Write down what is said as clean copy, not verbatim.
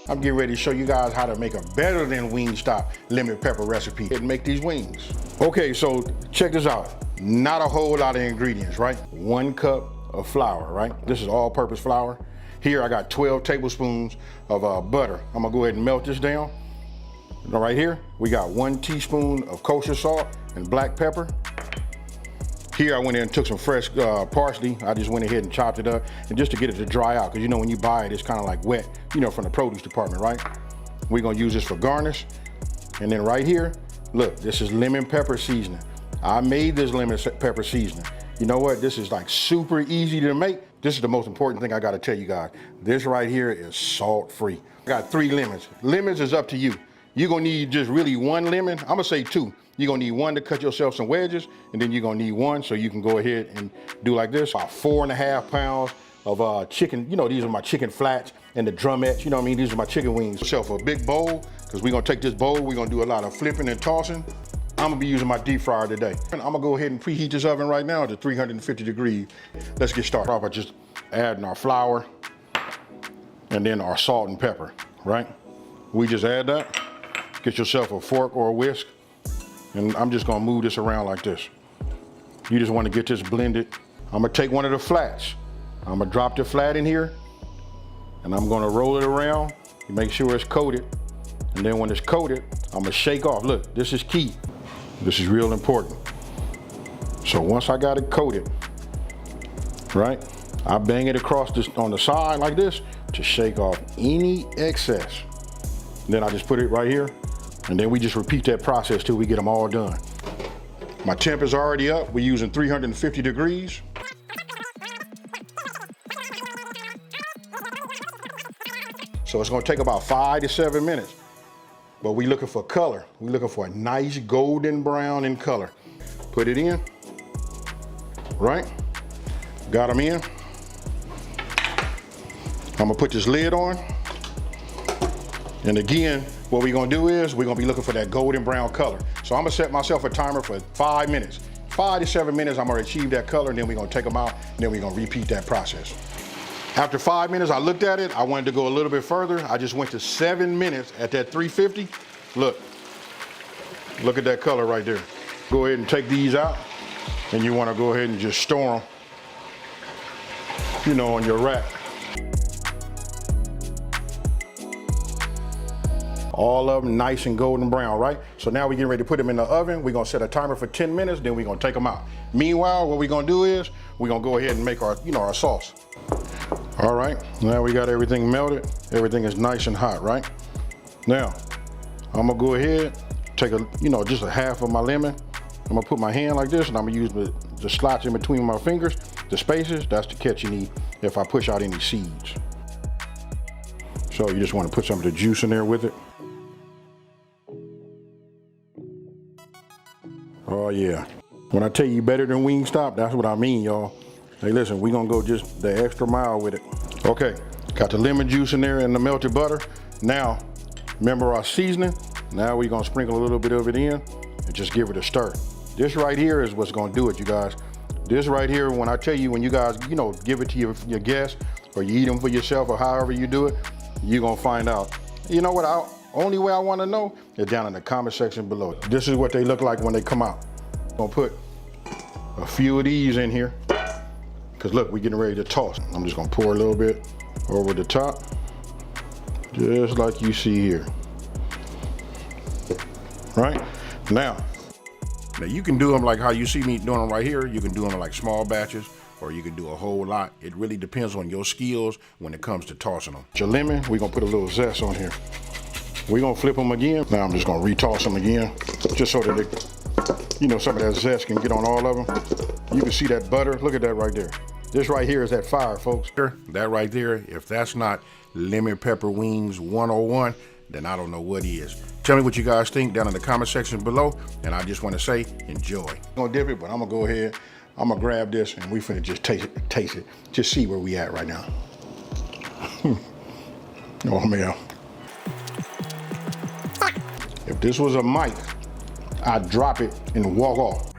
I'm getting ready to show you guys how to make a better than Wingstop lemon pepper recipe and make these wings. Okay, so check this out. Not a whole lot of ingredients, right? 1 cup of flour, right? This is all-purpose flour. Here I got 12 tablespoons of butter. I'm gonna go ahead and melt this down. Right here, we got 1 teaspoon of kosher salt and black pepper. Here I went in and took some fresh parsley. I just went ahead and chopped it up, and just to get it to dry out, because you know when you buy it, it's kind of like wet, you know, from the produce department, right? We're gonna use this for garnish. And then right here, look, this is lemon pepper seasoning. I made this lemon pepper seasoning. You know what? This is like super easy to make. This is the most important thing I gotta tell you guys. This right here is salt-free. I got 3 lemons. Lemons is up to you. You're gonna need just really 1 lemon. I'm gonna say 2. You're gonna need 1 to cut yourself some wedges, and then you're gonna need 1 so you can go ahead and do like this. About 4.5 pounds of chicken. You know, these are my chicken flats and the drumettes. You know what I mean? These are my chicken wings. Yourself a big bowl, because we're gonna take this bowl, we're gonna do a lot of flipping and tossing. I'm gonna be using my deep fryer today. I'm gonna go ahead and preheat this oven right now to 350 degrees. Let's get started off by just adding our flour and then our salt and pepper, right? We just add that. Get yourself a fork or a whisk, and I'm just gonna move this around like this. You just wanna get this blended. I'm gonna take one of the flats. I'm gonna drop the flat in here, and I'm gonna roll it around, make sure it's coated. And then when it's coated, I'm gonna shake off. Look, this is key. This is real important. So once I got it coated, right, I bang it across this on the side like this to shake off any excess. Then I just put it right here, and then we just repeat that process till we get them all done. My temp is already up. We're using 350 degrees. So it's gonna take about 5 to 7 minutes. But we're looking for color. We're looking for a nice golden brown in color. Put it in, right? Got them in. I'm gonna put this lid on. And again, what we're gonna do is we're gonna be looking for that golden brown color. So I'm gonna set myself a timer for 5 minutes. 5 to 7 minutes, I'm gonna achieve that color, and then we're gonna take them out, and then we're gonna repeat that process. After 5 minutes, I looked at it. I wanted to go a little bit further. I just went to 7 minutes at that 350. Look at that color right there. Go ahead and take these out, and you wanna go ahead and just store them, you know, on your rack. All of them nice and golden brown, right? So now we're getting ready to put them in the oven. We're gonna set a timer for 10 minutes, then we're gonna take them out. Meanwhile, what we're gonna do is we're gonna go ahead and make our, you know, our sauce. All right, now we got everything melted. Everything is nice and hot, right? Now, I'm gonna go ahead, take a, you know, just a half of my lemon. I'm gonna put my hand like this, and I'm gonna use the slots in between my fingers, the spaces. That's the catch you need if I push out any seeds. So you just wanna put some of the juice in there with it. Oh yeah. When I tell you better than Wingstop, that's what I mean, y'all. Hey, listen, we're gonna go just the extra mile with it. Okay, got the lemon juice in there and the melted butter. Now, remember our seasoning? Now we're gonna sprinkle a little bit of it in and just give it a stir. This right here is what's gonna do it, you guys. This right here, when I tell you, when you guys, you know, give it to your guests, or you eat them for yourself, or however you do it, you're gonna find out. You know what, only way I wanna know is down in the comment section below. This is what they look like when they come out. I'm gonna put a few of these in here. Cause look, we're getting ready to toss. I'm just gonna pour a little bit over the top, just like you see here. Right? Now you can do them like how you see me doing them right here. You can do them in like small batches, or you can do a whole lot. It really depends on your skills when it comes to tossing them. Your lemon, we're gonna put a little zest on here. We're gonna flip them again. Now I'm just gonna retoss them again, just so that they, you know, some of that zest can get on all of them. You can see that butter, look at that right there. This right here is that fire, folks. That right there, if that's not lemon pepper wings 101, then I don't know what is. Tell me what you guys think down in the comment section below, and I just want to say, enjoy. I'm gonna dip it, but I'm gonna go ahead, I'm gonna grab this, and we finna just taste it, just see where we at right now. Oh man. If this was a mic, I'd drop it and walk off.